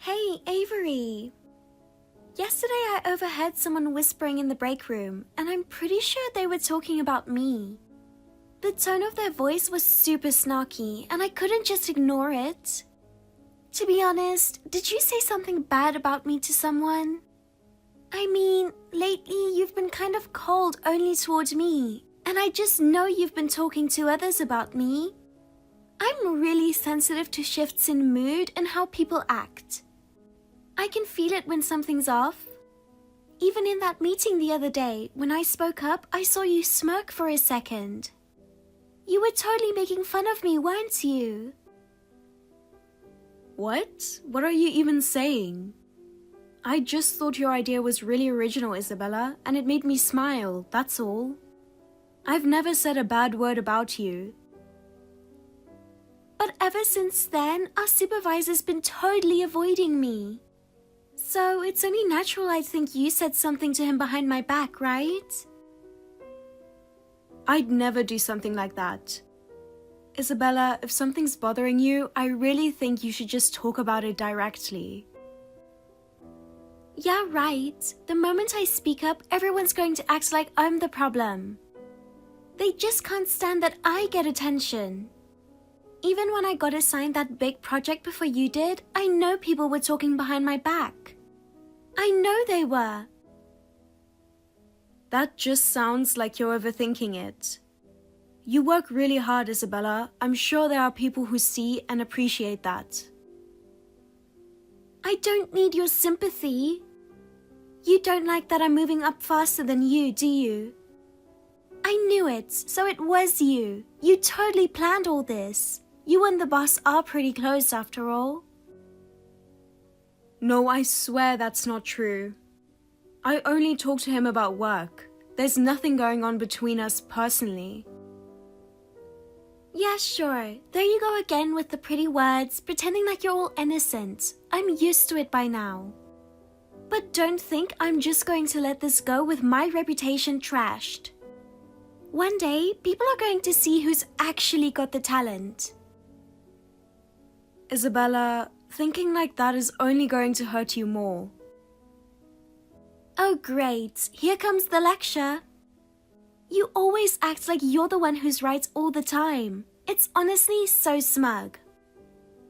Hey, Avery. Yesterday I overheard someone whispering in the break room, and I'm pretty sure they were talking about me. The tone of their voice was super snarky, and I couldn't just ignore it. To be honest, did you say something bad about me to someone? I mean, lately you've been kind of cold only toward me, and I just know you've been talking to others about me. I'm really sensitive to shifts in mood and how people act. I can feel it when something's off. Even in that meeting the other day, when I spoke up, I saw you smirk for a second. You were totally making fun of me, weren't you? What? What are you even saying? I just thought your idea was really original, Isabella, and it made me smile, that's all. I've never said a bad word about you. But ever since then, our supervisor's been totally avoiding me. So it's only natural I think you said something to him behind my back, right? I'd never do something like that. Isabella, if something's bothering you, I really think you should just talk about it directly. Yeah, right. The moment I speak up, everyone's going to act like I'm the problem. They just can't stand that I get attention. Even when I got assigned that big project before you did, I know people were talking behind my back. I know they were. That just sounds like you're overthinking it. You work really hard, Isabella. I'm sure there are people who see and appreciate that. I don't need your sympathy. You don't like that I'm moving up faster than you, do you? I knew it, so it was you. You totally planned all this. You and the boss are pretty close after all. No, I swear that's not true. I only talk to him about work. There's nothing going on between us personally. Yeah, sure. There you go again with the pretty words, pretending like you're all innocent. I'm used to it by now. But don't think I'm just going to let this go with my reputation trashed. One day, people are going to see who's actually got the talent. Isabella, thinking like that is only going to hurt you more. Oh great, here comes the lecture. You always act like you're the one who's right all the time. It's honestly so smug.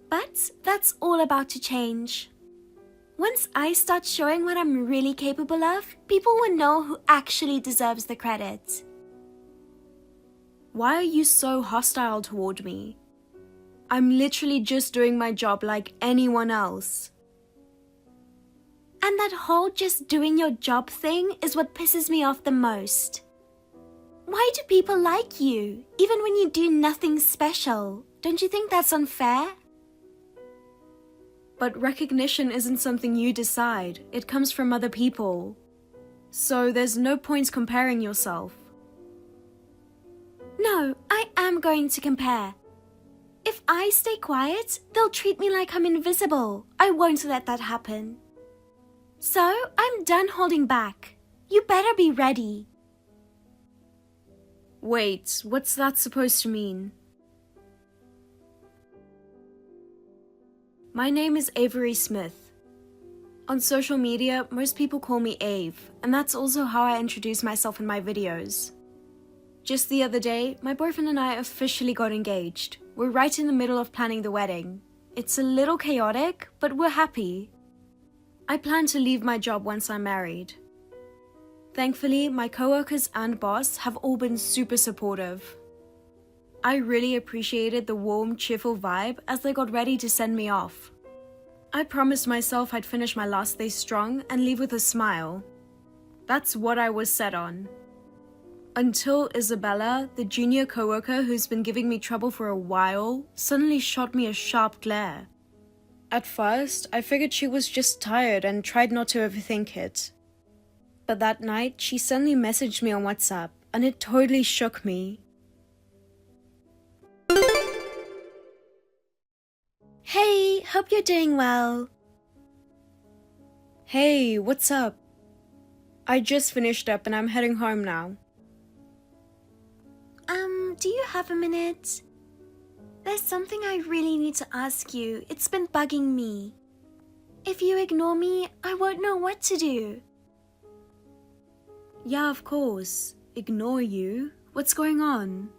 But that's all about to change. Once I start showing what I'm really capable of, people will know who actually deserves the credit. Why are you so hostile toward me? I'm literally just doing my job like anyone else. And that whole just doing your job thing is what pisses me off the most. Why do people like you, even when you do nothing special? Don't you think that's unfair? But recognition isn't something you decide. It comes from other people. So there's no point comparing yourself. No, I am going to compare. If I stay quiet, they'll treat me like I'm invisible. I won't let that happen. So, I'm done holding back. You better be ready. Wait, what's that supposed to mean? My name is Avery Smith. On social media, most people call me Ave, and that's also how I introduce myself in my videos. Just the other day, my boyfriend and I officially got engaged. We're right in the middle of planning the wedding. It's a little chaotic, but we're happy. I plan to leave my job once I'm married. Thankfully, my coworkers and boss have all been super supportive. I really appreciated the warm, cheerful vibe as they got ready to send me off. I promised myself I'd finish my last day strong and leave with a smile. That's what I was set on. Until Isabella, the junior coworker who's been giving me trouble for a while, suddenly shot me a sharp glare. At first, I figured she was just tired and tried not to overthink it. But that night, she suddenly messaged me on WhatsApp, and it totally shook me. Hey, hope you're doing well. Hey, what's up? I just finished up and I'm heading home now. Do you have a minute? There's something I really need to ask you. It's been bugging me. If you ignore me, I won't know what to do. Yeah, of course. Ignore you? What's going on?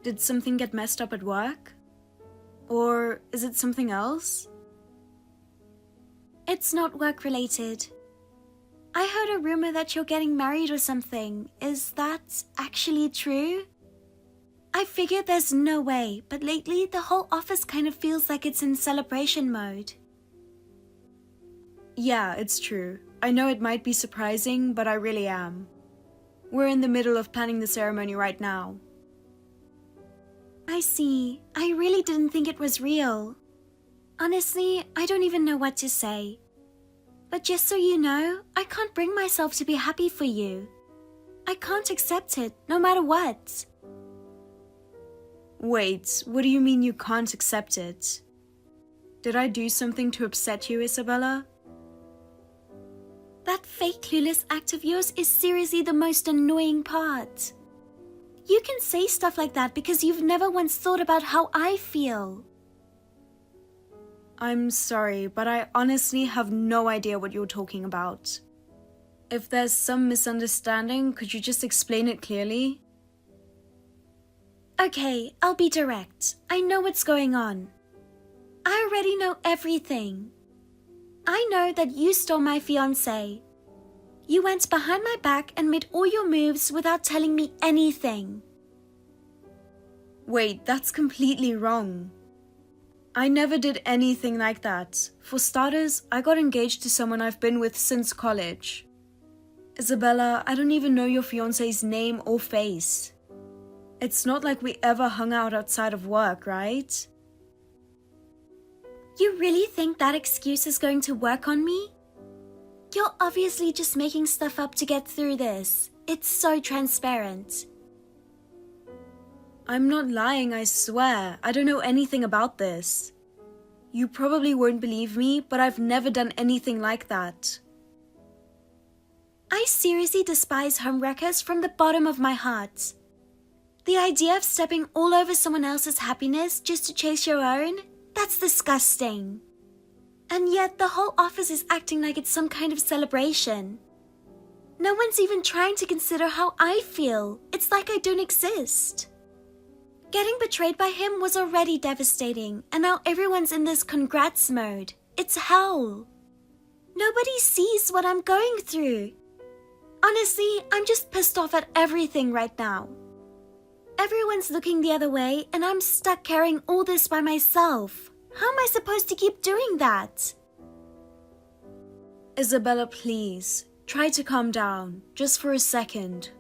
Did something get messed up at work? Or is it something else? It's not work-related. I heard a rumor that you're getting married or something. Is that actually true? I figured there's no way, but lately the whole office kind of feels like it's in celebration mode. Yeah, it's true. I know it might be surprising, but I really am. We're in the middle of planning the ceremony right now. I see. I really didn't think it was real. Honestly, I don't even know what to say. But just so you know, I can't bring myself to be happy for you. I can't accept it, no matter what. Wait, what do you mean you can't accept it? Did I do something to upset you, Isabella? That fake clueless act of yours is seriously the most annoying part. You can say stuff like that because you've never once thought about how I feel. I'm sorry, but I honestly have no idea what you're talking about. If there's some misunderstanding, could you just explain it clearly? Okay, I'll be direct. I know what's going on. I already know everything. I know that you stole my fiancé. You went behind my back and made all your moves without telling me anything. Wait, that's completely wrong. I never did anything like that. For starters, I got engaged to someone I've been with since college. Isabella, I don't even know your fiancé's name or face. It's not like we ever hung out outside of work, right? You really think that excuse is going to work on me? You're obviously just making stuff up to get through this. It's so transparent. I'm not lying, I swear. I don't know anything about this. You probably won't believe me, but I've never done anything like that. I seriously despise homewreckers from the bottom of my heart. The idea of stepping all over someone else's happiness just to chase your own, that's disgusting. And yet the whole office is acting like it's some kind of celebration. No one's even trying to consider how I feel. It's like I don't exist. Getting betrayed by him was already devastating, and now everyone's in this congrats mode. It's hell. Nobody sees what I'm going through. Honestly, I'm just pissed off at everything right now. Everyone's looking the other way, and I'm stuck carrying all this by myself. How am I supposed to keep doing that? Isabella, please, try to calm down, just for a second.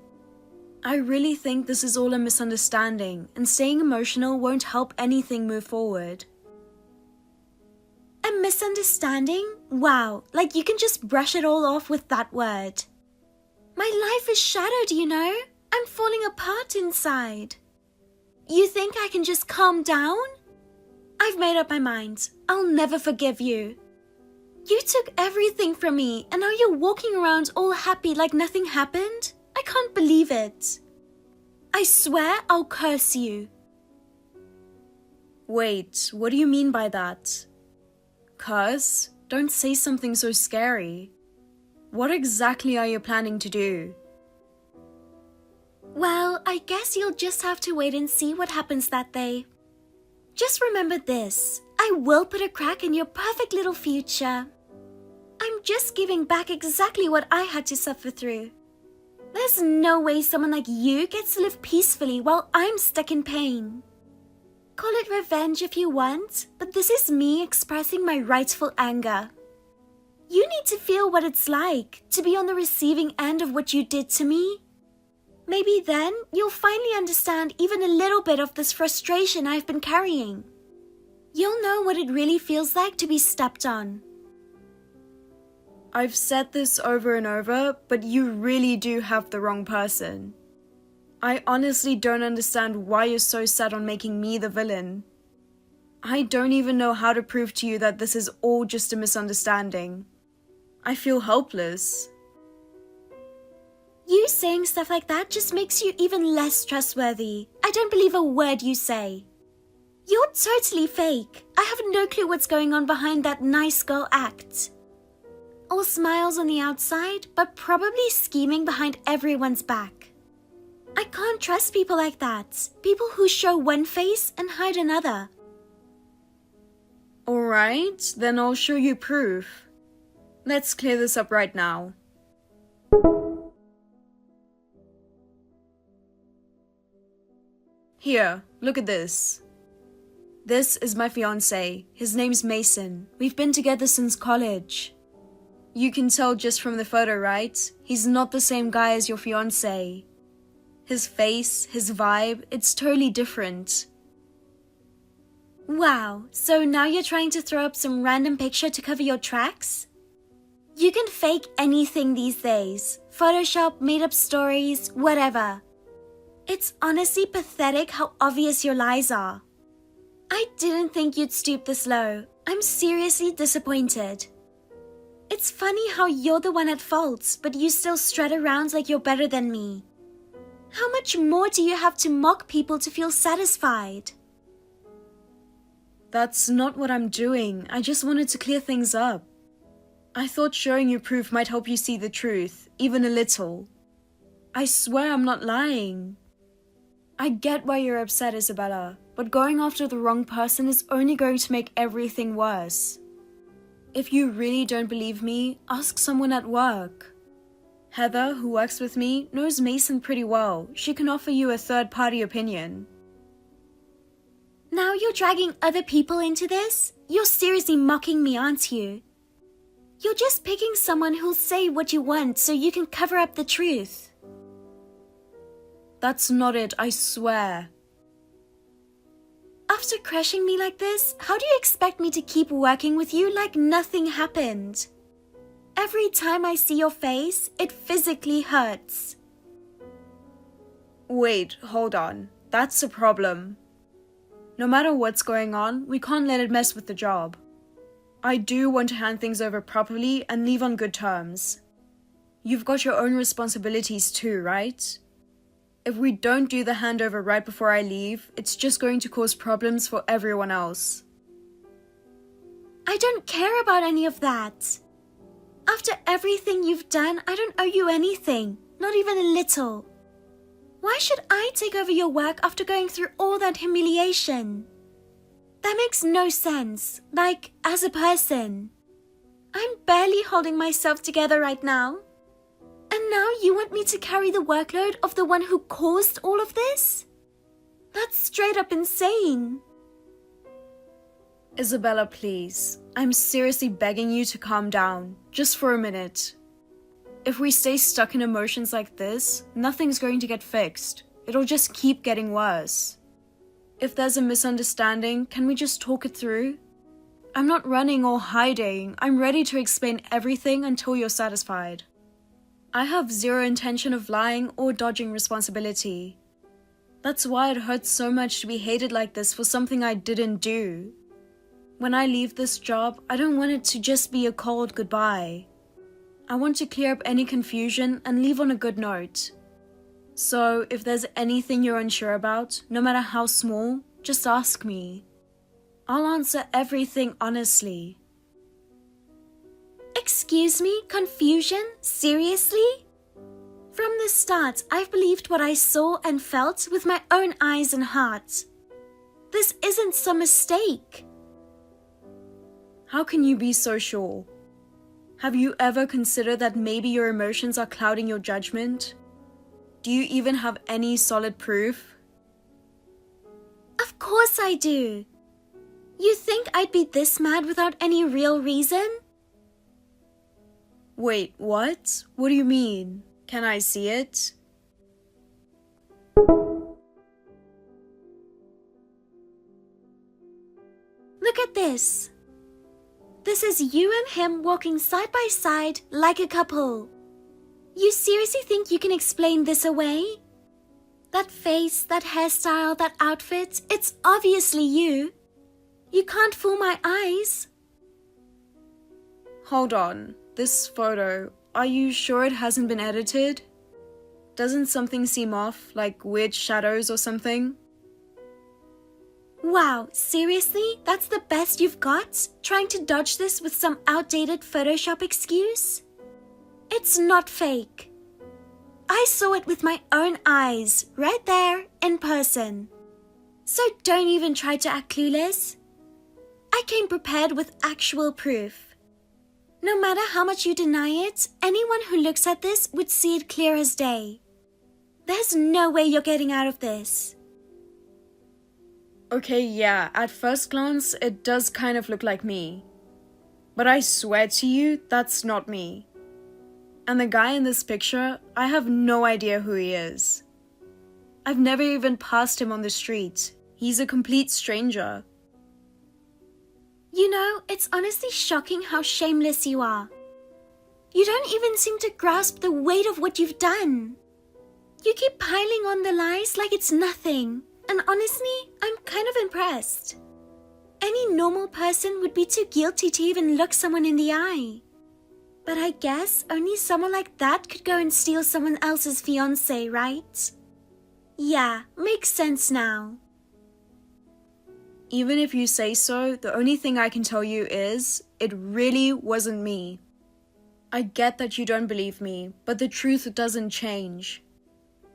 I really think this is all a misunderstanding, and staying emotional won't help anything move forward. A misunderstanding? Wow, like you can just brush it all off with that word. My life is shattered, you know? I'm falling apart inside. You think I can just calm down? I've made up my mind. I'll never forgive you. You took everything from me, and now you're walking around all happy like nothing happened? I can't believe it. I swear I'll curse you. Wait, what do you mean by that? Curse? Don't say something so scary. What exactly are you planning to do? Well, I guess you'll just have to wait and see what happens that day. Just remember this. I will put a crack in your perfect little future. I'm just giving back exactly what I had to suffer through. There's no way someone like you gets to live peacefully while I'm stuck in pain. Call it revenge if you want, but this is me expressing my rightful anger. You need to feel what it's like to be on the receiving end of what you did to me. Maybe then you'll finally understand even a little bit of this frustration I've been carrying. You'll know what it really feels like to be stepped on. I've said this over and over, but you really do have the wrong person. I honestly don't understand why you're so set on making me the villain. I don't even know how to prove to you that this is all just a misunderstanding. I feel helpless. You saying stuff like that just makes you even less trustworthy. I don't believe a word you say. You're totally fake. I have no clue what's going on behind that nice girl act. All smiles on the outside, but probably scheming behind everyone's back. I can't trust people like that. People who show one face and hide another. Alright, then I'll show you proof. Let's clear this up right now. Here, look at this. This is my fiancé. His name's Mason. We've been together since college. You can tell just from the photo, right? He's not the same guy as your fiancé. His face, his vibe, it's totally different. Wow, so now you're trying to throw up some random picture to cover your tracks? You can fake anything these days. Photoshop, made up stories, whatever. It's honestly pathetic how obvious your lies are. I didn't think you'd stoop this low. I'm seriously disappointed. It's funny how you're the one at fault, but you still strut around like you're better than me. How much more do you have to mock people to feel satisfied? That's not what I'm doing. I just wanted to clear things up. I thought showing you proof might help you see the truth, even a little. I swear I'm not lying. I get why you're upset, Isabella, but going after the wrong person is only going to make everything worse. If you really don't believe me, ask someone at work. Heather, who works with me, knows Mason pretty well. She can offer you a third-party opinion. Now you're dragging other people into this? You're seriously mocking me, aren't you? You're just picking someone who'll say what you want so you can cover up the truth. That's not it, I swear. After crushing me like this, how do you expect me to keep working with you like nothing happened? Every time I see your face, it physically hurts. Wait, hold on. That's a problem. No matter what's going on, we can't let it mess with the job. I do want to hand things over properly and leave on good terms. You've got your own responsibilities too, right? If we don't do the handover right before I leave, it's just going to cause problems for everyone else. I don't care about any of that. After everything you've done, I don't owe you anything, not even a little. Why should I take over your work after going through all that humiliation? That makes no sense, like, as a person. I'm barely holding myself together right now. And now you want me to carry the workload of the one who caused all of this? That's straight up insane. Isabella, please. I'm seriously begging you to calm down, just for a minute. If we stay stuck in emotions like this, nothing's going to get fixed. It'll just keep getting worse. If there's a misunderstanding, can we just talk it through? I'm not running or hiding. I'm ready to explain everything until you're satisfied. I have zero intention of lying or dodging responsibility. That's why it hurts so much to be hated like this for something I didn't do. When I leave this job, I don't want it to just be a cold goodbye. I want to clear up any confusion and leave on a good note. So, if there's anything you're unsure about, no matter how small, just ask me. I'll answer everything honestly. Excuse me? Confusion? Seriously? From the start, I've believed what I saw and felt with my own eyes and heart. This isn't some mistake. How can you be so sure? Have you ever considered that maybe your emotions are clouding your judgment? Do you even have any solid proof? Of course I do. You think I'd be this mad without any real reason? Wait, what? What do you mean? Can I see it? Look at this. This is you and him walking side by side like a couple. You seriously think you can explain this away? That face, that hairstyle, that outfit, it's obviously you. You can't fool my eyes. Hold on. This photo, are you sure it hasn't been edited? Doesn't something seem off, like weird shadows or something? Wow, seriously? That's the best you've got? Trying to dodge this with some outdated Photoshop excuse? It's not fake. I saw it with my own eyes, right there, in person. So don't even try to act clueless. I came prepared with actual proof. No matter how much you deny it, anyone who looks at this would see it clear as day. There's no way you're getting out of this. Okay, yeah, at first glance, it does kind of look like me. But I swear to you, that's not me. And the guy in this picture, I have no idea who he is. I've never even passed him on the street. He's a complete stranger. You know, it's honestly shocking how shameless you are. You don't even seem to grasp the weight of what you've done. You keep piling on the lies like it's nothing. And honestly, I'm kind of impressed. Any normal person would be too guilty to even look someone in the eye. But I guess only someone like that could go and steal someone else's fiancé, right? Yeah, makes sense now. Even if you say so, the only thing I can tell you is, it really wasn't me. I get that you don't believe me, but the truth doesn't change.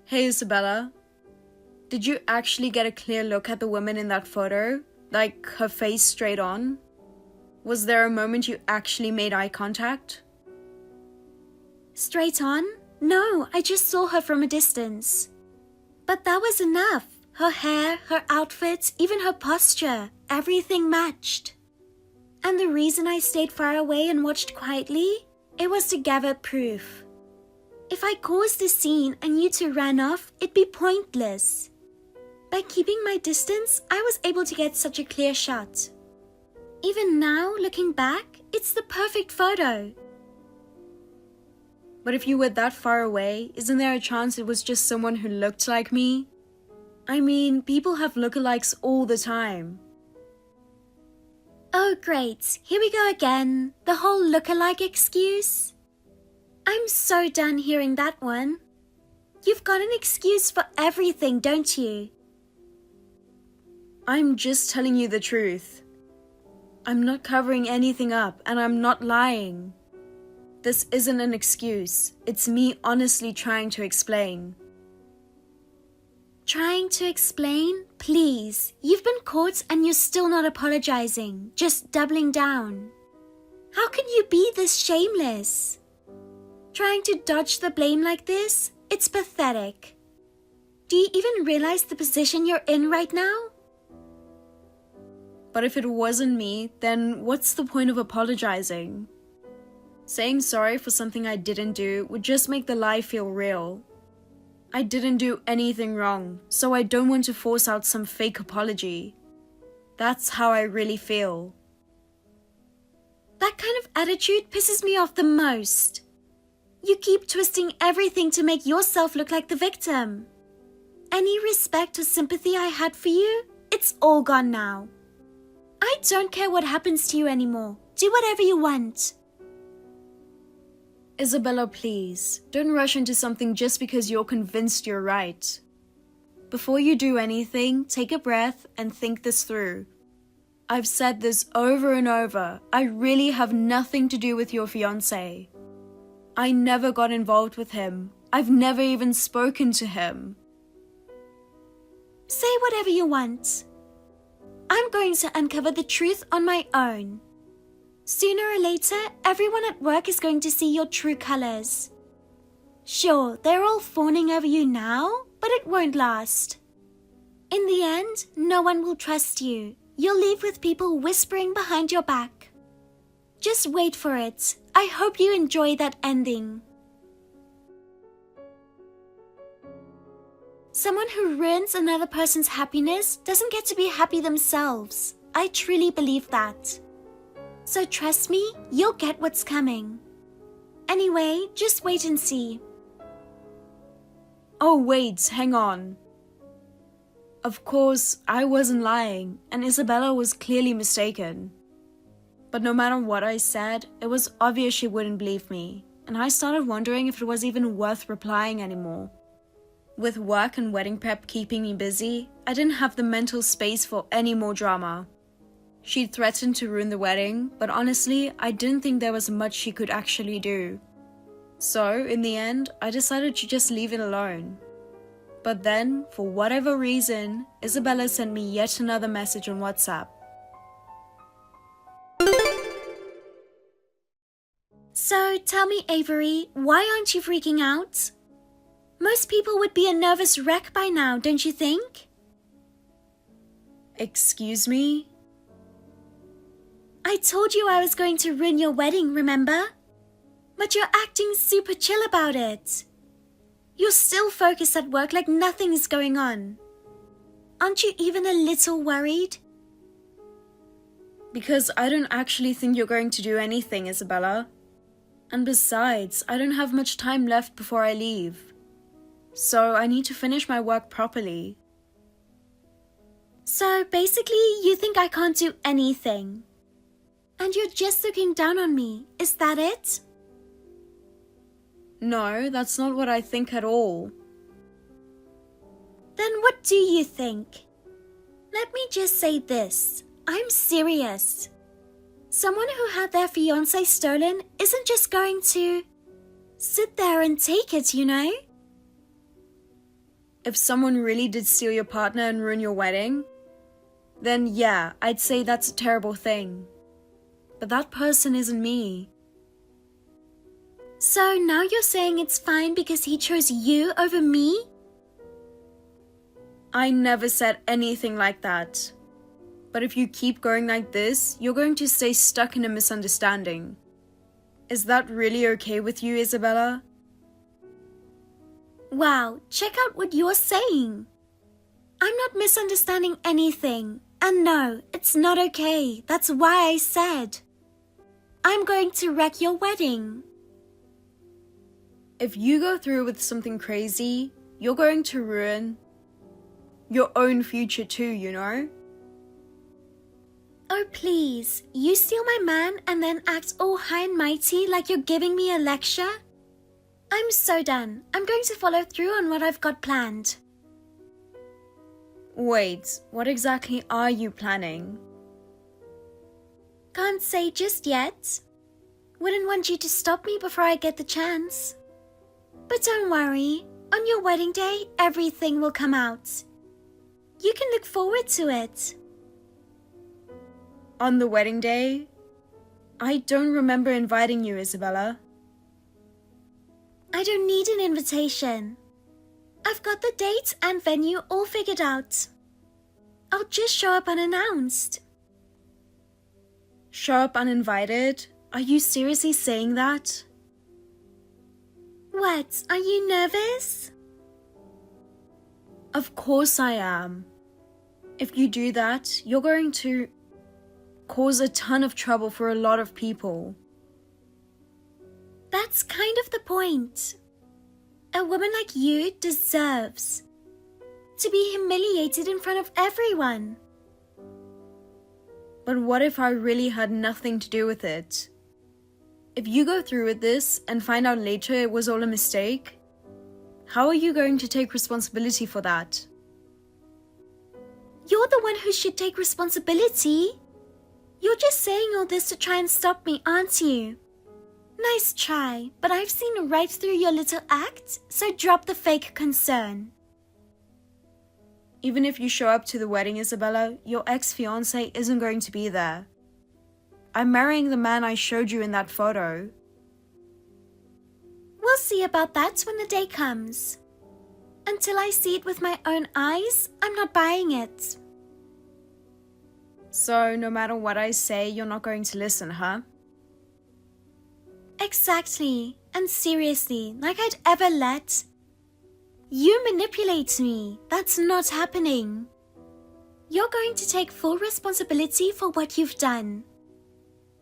Hey Isabella, did you actually get a clear look at the woman in that photo? Like, her face straight on? Was there a moment you actually made eye contact? Straight on? No, I just saw her from a distance. But that was enough. Her hair, her outfit, even her posture, everything matched. And the reason I stayed far away and watched quietly, it was to gather proof. If I caused a scene and you two ran off, it'd be pointless. By keeping my distance, I was able to get such a clear shot. Even now, looking back, it's the perfect photo. But if you were that far away, isn't there a chance it was just someone who looked like me? I mean, people have lookalikes all the time. Oh great, here we go again. The whole lookalike excuse. I'm so done hearing that one. You've got an excuse for everything, don't you? I'm just telling you the truth. I'm not covering anything up, and I'm not lying. This isn't an excuse. It's me honestly trying to explain. Trying to explain? Please, you've been caught and you're still not apologizing, just doubling down. How can you be this shameless? Trying to dodge the blame like this? It's pathetic. Do you even realize the position you're in right now? But if it wasn't me, then what's the point of apologizing? Saying sorry for something I didn't do would just make the lie feel real. I didn't do anything wrong, so I don't want to force out some fake apology. That's how I really feel. That kind of attitude pisses me off the most. You keep twisting everything to make yourself look like the victim. Any respect or sympathy I had for you, it's all gone now. I don't care what happens to you anymore. Do whatever you want. Isabella, please, don't rush into something just because you're convinced you're right. Before you do anything, take a breath and think this through. I've said this over and over. I really have nothing to do with your fiancé. I never got involved with him. I've never even spoken to him. Say whatever you want. I'm going to uncover the truth on my own. Sooner or later, everyone at work is going to see your true colors. Sure, they're all fawning over you now, but it won't last. In the end, no one will trust you. You'll leave with people whispering behind your back. Just wait for it. I hope you enjoy that ending. Someone who ruins another person's happiness doesn't get to be happy themselves. I truly believe that. So trust me, you'll get what's coming. Anyway, just wait and see. Oh wait, hang on. Of course, I wasn't lying, and Isabella was clearly mistaken. But no matter what I said, it was obvious she wouldn't believe me, and I started wondering if it was even worth replying anymore. With work and wedding prep keeping me busy, I didn't have the mental space for any more drama. She'd threatened to ruin the wedding, but honestly, I didn't think there was much she could actually do. So, in the end, I decided to just leave it alone. But then, for whatever reason, Isabella sent me yet another message on WhatsApp. So, tell me, Avery, why aren't you freaking out? Most people would be a nervous wreck by now, don't you think? Excuse me? I told you I was going to ruin your wedding, remember? But you're acting super chill about it. You're still focused at work like nothing is going on. Aren't you even a little worried? Because I don't actually think you're going to do anything, Isabella. And besides, I don't have much time left before I leave. So I need to finish my work properly. So basically, you think I can't do anything. And you're just looking down on me, is that it? No, that's not what I think at all. Then what do you think? Let me just say this. I'm serious. Someone who had their fiancé stolen isn't just going to sit there and take it, you know? If someone really did steal your partner and ruin your wedding, then yeah, I'd say that's a terrible thing. But that person isn't me. So now you're saying it's fine because he chose you over me? I never said anything like that. But if you keep going like this, you're going to stay stuck in a misunderstanding. Is that really okay with you, Isabella? Wow, check out what you're saying. I'm not misunderstanding anything. And no, it's not okay. That's why I said I'm going to wreck your wedding. If you go through with something crazy, you're going to ruin your own future too, you know? Oh please, you steal my man and then act all high and mighty like you're giving me a lecture? I'm so done. I'm going to follow through on what I've got planned. Wait, what exactly are you planning? Can't say just yet. Wouldn't want you to stop me before I get the chance. But don't worry, on your wedding day, everything will come out. You can look forward to it. On the wedding day? I don't remember inviting you, Isabella. I don't need an invitation. I've got the date and venue all figured out. I'll just show up unannounced. Show up uninvited? Are you seriously saying that? What, are you nervous? Of course I am. If you do that, you're going to cause a ton of trouble for a lot of people. That's kind of the point. A woman like you deserves to be humiliated in front of everyone. But what if I really had nothing to do with it? If you go through with this and find out later it was all a mistake, how are you going to take responsibility for that? You're the one who should take responsibility. You're just saying all this to try and stop me, aren't you? Nice try, but I've seen right through your little act, so drop the fake concern. Even if you show up to the wedding, Isabella, your ex-fiancé isn't going to be there. I'm marrying the man I showed you in that photo. We'll see about that when the day comes. Until I see it with my own eyes, I'm not buying it. So, no matter what I say, you're not going to listen, huh? Exactly. And seriously, like I'd ever let you manipulate me. That's not happening. You're going to take full responsibility for what you've done.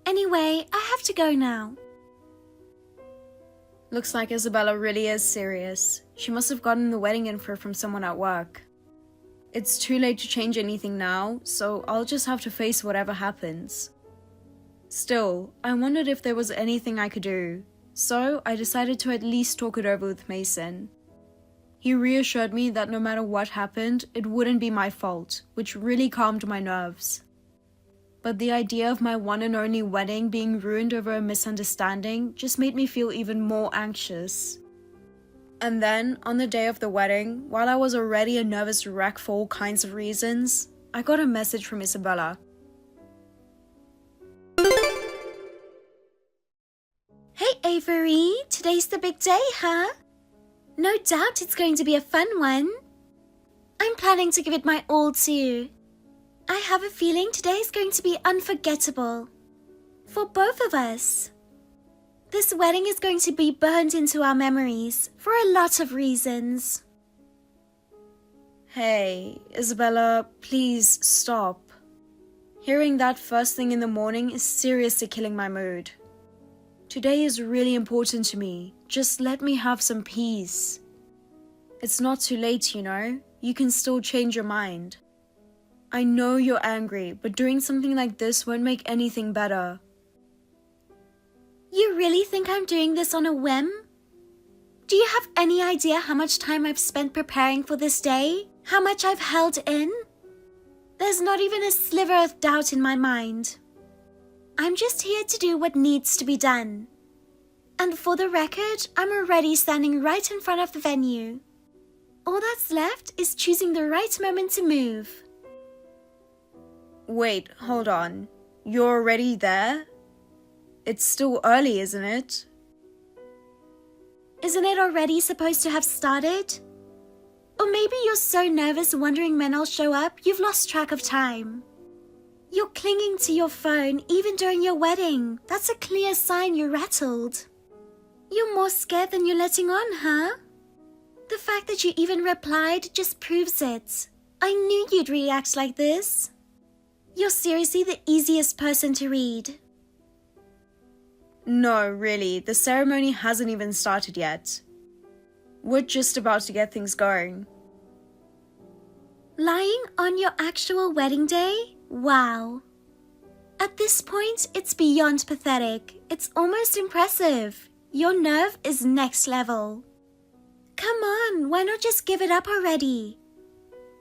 Anyway, I have to go now. Looks like Isabella really is serious. She must have gotten the wedding info from someone at work. It's too late to change anything now, so I'll just have to face whatever happens. Still, I wondered if there was anything I could do, so I decided to at least talk it over with Mason. He reassured me that no matter what happened, it wouldn't be my fault, which really calmed my nerves. But the idea of my one and only wedding being ruined over a misunderstanding just made me feel even more anxious. And then, on the day of the wedding, while I was already a nervous wreck for all kinds of reasons, I got a message from Isabella. Hey Avery, today's the big day, huh? No doubt it's going to be a fun one. I'm planning to give it my all too. I have a feeling today is going to be unforgettable. For both of us. This wedding is going to be burned into our memories for a lot of reasons. Hey, Isabella, please stop. Hearing that first thing in the morning is seriously killing my mood. Today is really important to me. Just let me have some peace. It's not too late, you know. You can still change your mind. I know you're angry, but doing something like this won't make anything better. You really think I'm doing this on a whim? Do you have any idea how much time I've spent preparing for this day? How much I've held in? There's not even a sliver of doubt in my mind. I'm just here to do what needs to be done. And for the record, I'm already standing right in front of the venue. All that's left is choosing the right moment to move. Wait, hold on. You're already there? It's still early, isn't it? Isn't it already supposed to have started? Or maybe you're so nervous wondering when I'll show up, you've lost track of time. You're clinging to your phone even during your wedding. That's a clear sign you're rattled. You're more scared than you're letting on, huh? The fact that you even replied just proves it. I knew you'd react like this. You're seriously the easiest person to read. No, really, the ceremony hasn't even started yet. We're just about to get things going. Lying on your actual wedding day? Wow. At this point, it's beyond pathetic. It's almost impressive. Your nerve is next level. Come on, why not just give it up already?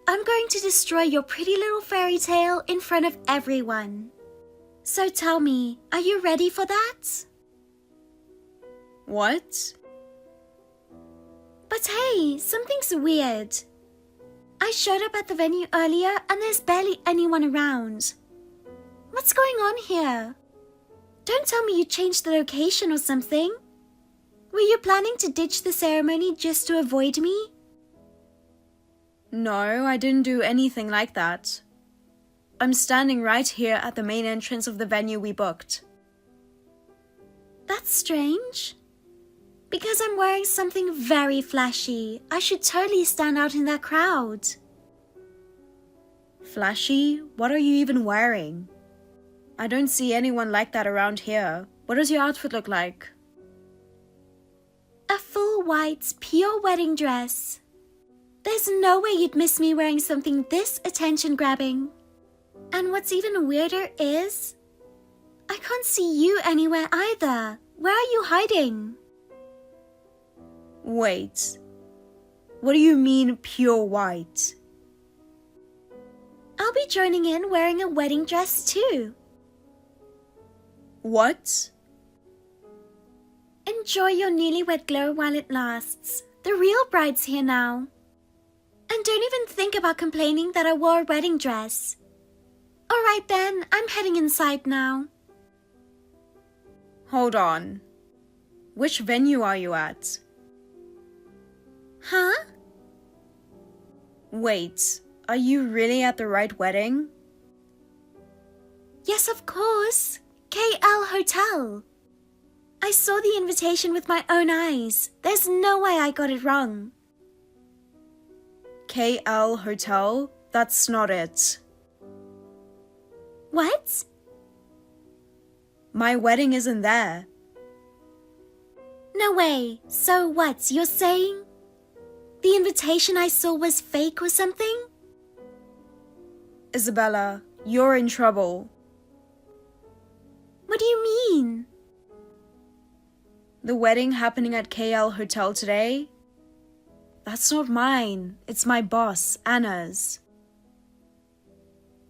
I'm going to destroy your pretty little fairy tale in front of everyone. So tell me, are you ready for that? What? But hey, something's weird. I showed up at the venue earlier and there's barely anyone around. What's going on here? Don't tell me you changed the location or something. Were you planning to ditch the ceremony just to avoid me? No, I didn't do anything like that. I'm standing right here at the main entrance of the venue we booked. That's strange. Because I'm wearing something very flashy. I should totally stand out in that crowd. Flashy? What are you even wearing? I don't see anyone like that around here. What does your outfit look like? A full white, pure wedding dress. There's no way you'd miss me wearing something this attention-grabbing. And what's even weirder is, I can't see you anywhere either. Where are you hiding? Wait. What do you mean, pure white? I'll be joining in wearing a wedding dress too. What? Enjoy your newlywed glow while it lasts. The real bride's here now. And don't even think about complaining that I wore a wedding dress. Alright then, I'm heading inside now. Hold on. Which venue are you at? Huh? Wait, are you really at the right wedding? Yes, of course. KL Hotel. I saw the invitation with my own eyes. There's no way I got it wrong. KL Hotel? That's not it. What? My wedding isn't there. No way. So what? You're saying the invitation I saw was fake or something? Isabella, you're in trouble. What do you mean? The wedding happening at KL Hotel today? That's not mine. It's my boss, Anna's.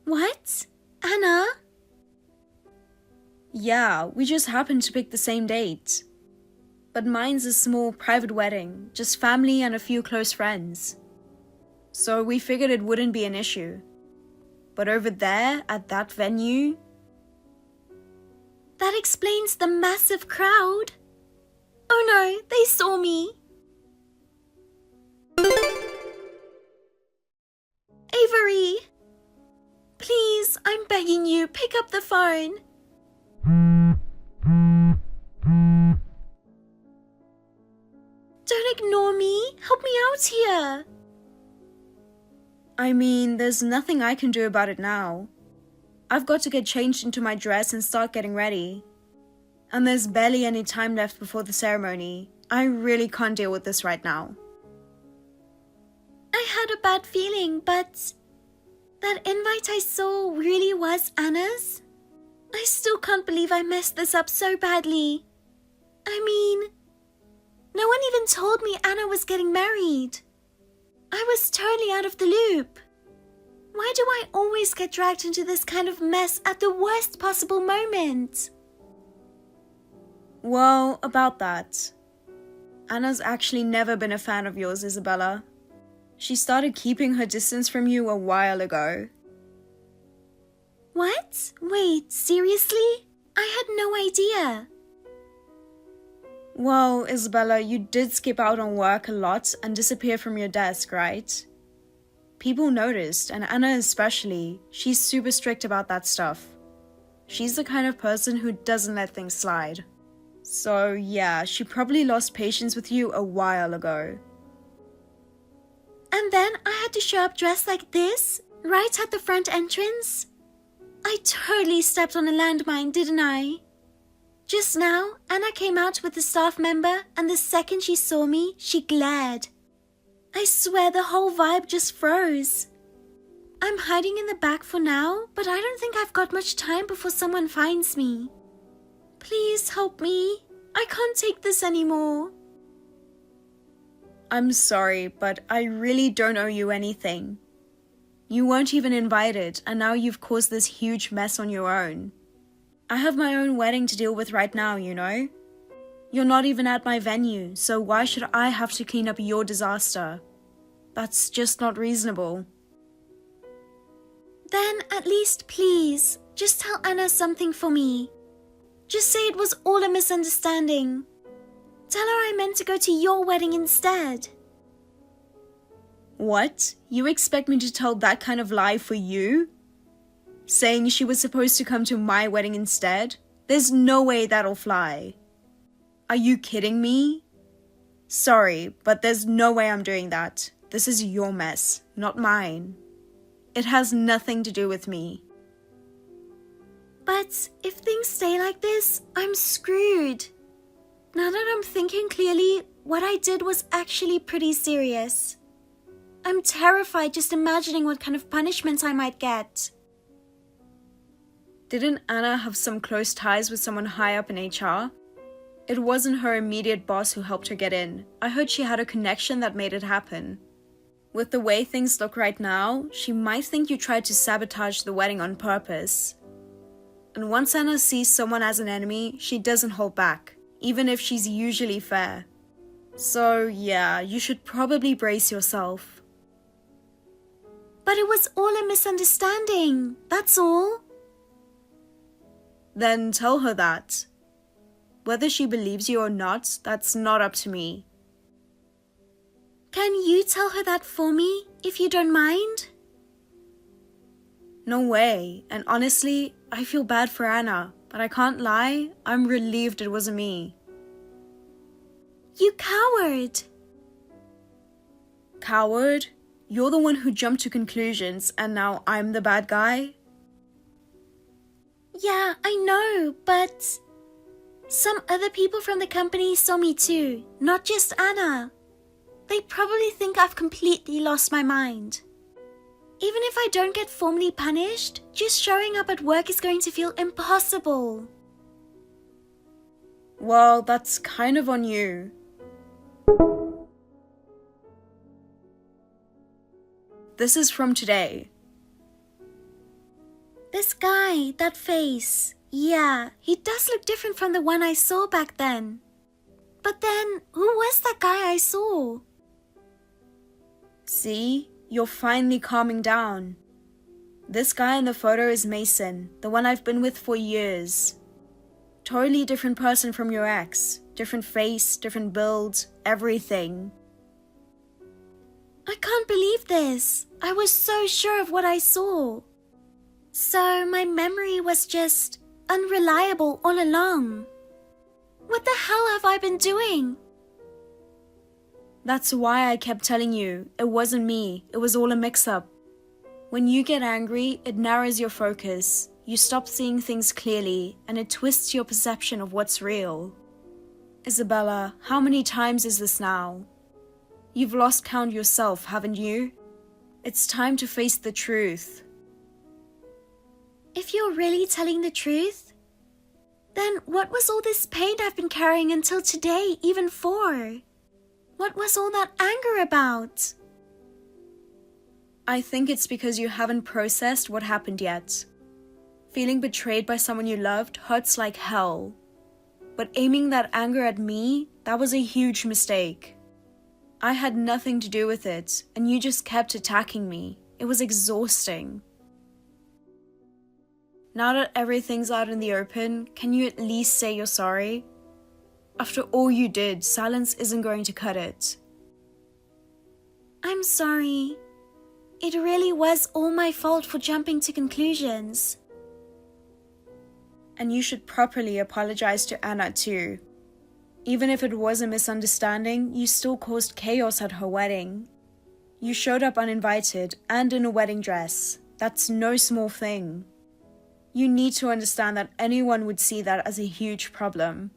What? Anna? Yeah, we just happened to pick the same date. But mine's a small private wedding, just family and a few close friends. So we figured it wouldn't be an issue. But over there, at that venue... That explains the massive crowd. Oh no, they saw me. Avery! Please, I'm begging you, pick up the phone. Don't ignore me. Help me out here. I mean, there's nothing I can do about it now. I've got to get changed into my dress and start getting ready. And there's barely any time left before the ceremony. I really can't deal with this right now. I had a bad feeling, but that invite I saw really was Anna's. I still can't believe I messed this up so badly. I mean, no one even told me Anna was getting married. I was totally out of the loop. Why do I always get dragged into this kind of mess at the worst possible moment? Well, about that. Anna's actually never been a fan of yours, Isabella. She started keeping her distance from you a while ago. What? Wait, seriously? I had no idea. Well, Isabella, you did skip out on work a lot and disappear from your desk, right? People noticed, and Anna especially. She's super strict about that stuff. She's the kind of person who doesn't let things slide. So yeah, she probably lost patience with you a while ago. And then I had to show up dressed like this, right at the front entrance? I totally stepped on a landmine, didn't I? Just now, Anna came out with a staff member, and the second she saw me, she glared. I swear the whole vibe just froze. I'm hiding in the back for now, but I don't think I've got much time before someone finds me. Please help me. I can't take this anymore. I'm sorry, but I really don't owe you anything. You weren't even invited, and now you've caused this huge mess on your own. I have my own wedding to deal with right now, you know? You're not even at my venue, so why should I have to clean up your disaster? That's just not reasonable. Then, at least, please, just tell Anna something for me. Just say it was all a misunderstanding. Tell her I meant to go to your wedding instead. What? You expect me to tell that kind of lie for you? Saying she was supposed to come to my wedding instead? There's no way that'll fly. Are you kidding me? Sorry, but there's no way I'm doing that. This is your mess, not mine. It has nothing to do with me. But if things stay like this, I'm screwed. Now that I'm thinking clearly, what I did was actually pretty serious. I'm terrified just imagining what kind of punishments I might get. Didn't Anna have some close ties with someone high up in HR? It wasn't her immediate boss who helped her get in. I heard she had a connection that made it happen. With the way things look right now, she might think you tried to sabotage the wedding on purpose. And once Anna sees someone as an enemy, she doesn't hold back, even if she's usually fair. So yeah, you should probably brace yourself. But it was all a misunderstanding, that's all. Then tell her that. Whether she believes you or not, that's not up to me. Can you tell her that for me, if you don't mind? No way, and honestly, I feel bad for Anna, but I can't lie, I'm relieved it wasn't me. You coward! Coward? You're the one who jumped to conclusions, and now I'm the bad guy? Yeah, I know, but some other people from the company saw me too, not just Anna. They probably think I've completely lost my mind. Even if I don't get formally punished, just showing up at work is going to feel impossible. Well, that's kind of on you. This is from today. This guy, that face, yeah, he does look different from the one I saw back then. But then, who was that guy I saw? See, you're finally calming down. This guy in the photo is Mason, the one I've been with for years. Totally different person from your ex. Different face, different build, everything. I can't believe this. I was so sure of what I saw. So my memory was just unreliable all along. What the hell have I been doing? That's why I kept telling you, it wasn't me, it was all a mix-up. When you get angry, it narrows your focus, you stop seeing things clearly, and it twists your perception of what's real. Isabella, how many times is this now? You've lost count yourself, haven't you? It's time to face the truth. If you're really telling the truth, then what was all this pain I've been carrying until today even for? What was all that anger about? I think it's because you haven't processed what happened yet. Feeling betrayed by someone you loved hurts like hell. But aiming that anger at me, that was a huge mistake. I had nothing to do with it, and you just kept attacking me. It was exhausting. Now that everything's out in the open, can you at least say you're sorry? After all you did, silence isn't going to cut it. I'm sorry. It really was all my fault for jumping to conclusions. And you should properly apologize to Anna too. Even if it was a misunderstanding, you still caused chaos at her wedding. You showed up uninvited and in a wedding dress. That's no small thing. You need to understand that anyone would see that as a huge problem.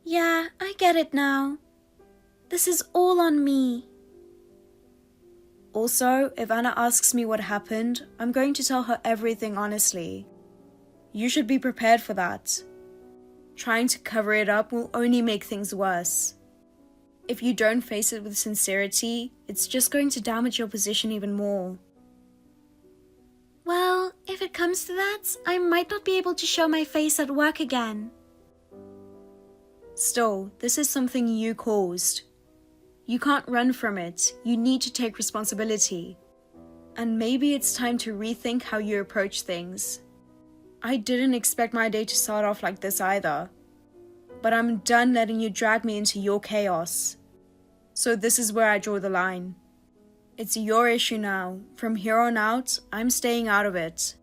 Yeah, I get it now. This is all on me. Also, if Anna asks me what happened, I'm going to tell her everything honestly. You should be prepared for that. Trying to cover it up will only make things worse. If you don't face it with sincerity, it's just going to damage your position even more. Well, if it comes to that, I might not be able to show my face at work again. Still, this is something you caused. You can't run from it. You need to take responsibility. And maybe it's time to rethink how you approach things. I didn't expect my day to start off like this either. But I'm done letting you drag me into your chaos. So this is where I draw the line. It's your issue now. From here on out, I'm staying out of it.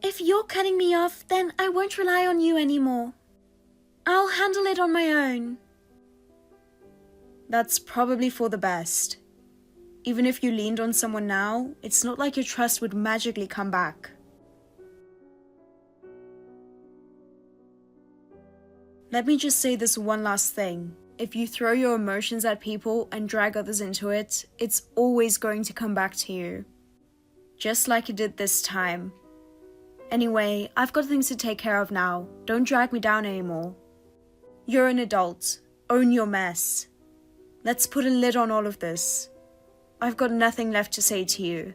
If you're cutting me off, then I won't rely on you anymore. I'll handle it on my own. That's probably for the best. Even if you leaned on someone now, it's not like your trust would magically come back. Let me just say this one last thing. If you throw your emotions at people and drag others into it, it's always going to come back to you. Just like it did this time. Anyway, I've got things to take care of now. Don't drag me down anymore. You're an adult. Own your mess. Let's put a lid on all of this. I've got nothing left to say to you.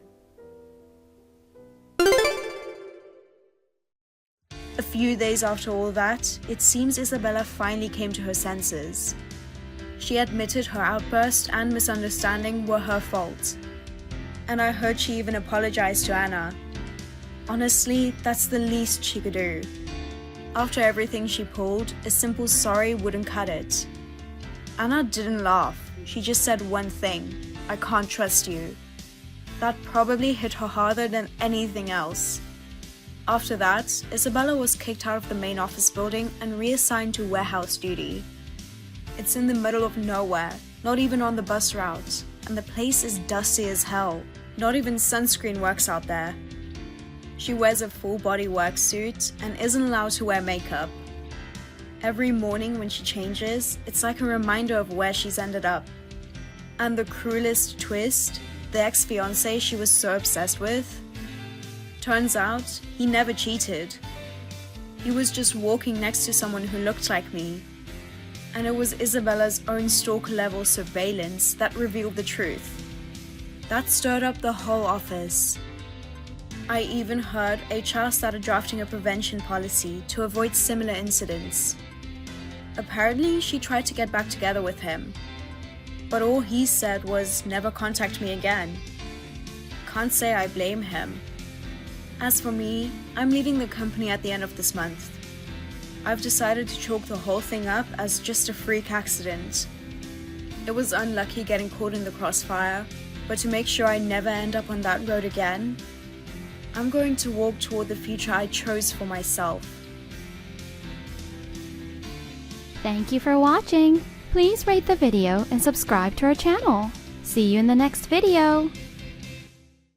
A few days after all that, it seems Isabella finally came to her senses. She admitted her outburst and misunderstanding were her fault. And I heard she even apologized to Anna. Honestly, that's the least she could do. After everything she pulled, a simple sorry wouldn't cut it. Anna didn't laugh. She just said one thing: I can't trust you. That probably hit her harder than anything else. After that, Isabella was kicked out of the main office building and reassigned to warehouse duty. It's in the middle of nowhere, not even on the bus route, and the place is dusty as hell. Not even sunscreen works out there. She wears a full-body work suit and isn't allowed to wear makeup. Every morning when she changes, it's like a reminder of where she's ended up. And the cruelest twist, the ex-fiancé she was so obsessed with, turns out he never cheated. He was just walking next to someone who looked like me. And it was Isabella's own stalker-level surveillance that revealed the truth. That stirred up the whole office. I even heard HR started drafting a prevention policy to avoid similar incidents. Apparently, she tried to get back together with him, but all he said was never contact me again. Can't say I blame him. As for me, I'm leaving the company at the end of this month. I've decided to chalk the whole thing up as just a freak accident. It was unlucky getting caught in the crossfire, but to make sure I never end up on that road again, I'm going to walk toward the future I chose for myself. Thank you for watching. Please rate the video and subscribe to our channel. See you in the next video.